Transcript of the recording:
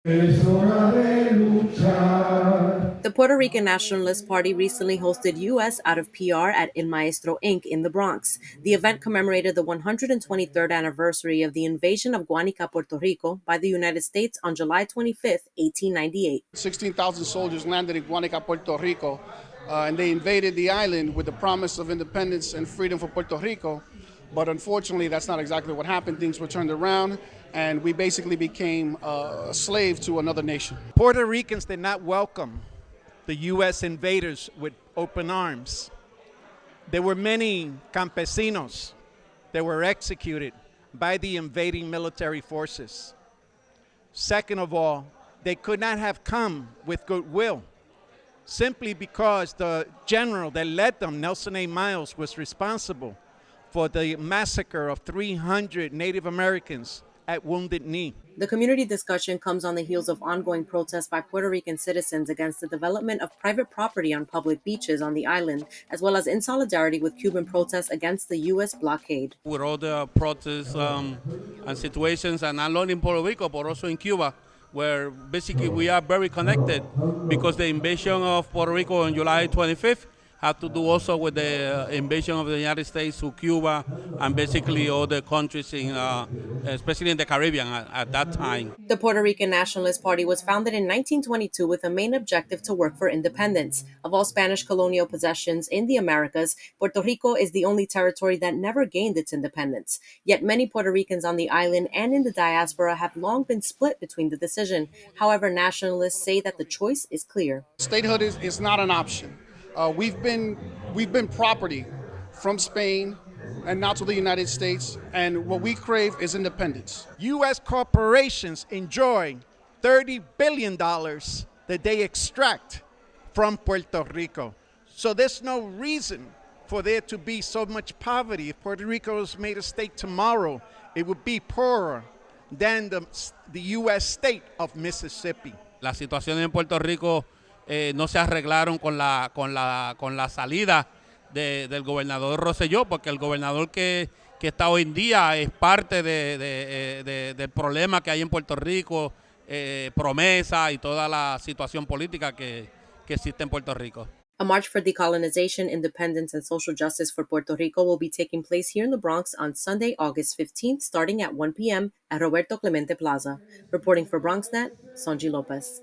The Puerto Rican Nationalist Party recently hosted U.S. Out of PR at Maestro Inc. in the Bronx. The event commemorated the 123rd anniversary of the invasion of Guanica, Puerto Rico, by the United States on July 25, 1898. 16,000 soldiers landed in Guanica, Puerto Rico, and they invaded the island with the promise of independence and freedom for Puerto Rico. But unfortunately, that's not exactly what happened. Things were turned around, and we basically became a slave to another nation. Puerto Ricans did not welcome the U.S. invaders with open arms. There were many campesinos that were executed by the invading military forces. Second of all, they could not have come with goodwill simply because the general that led them, Nelson A. Miles, was responsible for the massacre of 300 Native Americans at Wounded Knee. The community discussion comes on the heels of ongoing protests by Puerto Rican citizens against the development of private property on public beaches on the island, as well as in solidarity with Cuban protests against the U.S. blockade. With all the protests and situations, and not only in Puerto Rico, but also in Cuba, where basically we are very connected because the invasion of Puerto Rico on July 25th had to do also with the invasion of the United States to Cuba and basically all the countries, especially in the Caribbean at that time. The Puerto Rican Nationalist Party was founded in 1922 with a main objective to work for independence. Of all Spanish colonial possessions in the Americas, Puerto Rico is the only territory that never gained its independence. Yet many Puerto Ricans on the island and in the diaspora have long been split between the decision. However, nationalists say that the choice is clear. Statehood is not an option. We've been property from Spain and now to the United States, and what we crave is independence. U.S. corporations enjoy $30 billion that they extract from Puerto Rico. So there's no reason for there to be so much poverty. If Puerto Rico was made a state tomorrow, it would be poorer than the U.S. state of Mississippi. La situación en Puerto Rico no se arreglaron con la salida del gobernador Rosselló, porque el gobernador que está hoy en día es parte del problema que hay en Puerto Rico, promesa y toda la situación política que existe en Puerto Rico. A march for decolonization, independence, and social justice for Puerto Rico will be taking place here in the Bronx on Sunday, August 15th, starting at 1 p.m. at Roberto Clemente Plaza. Reporting for BronxNet, Sonji Lopez.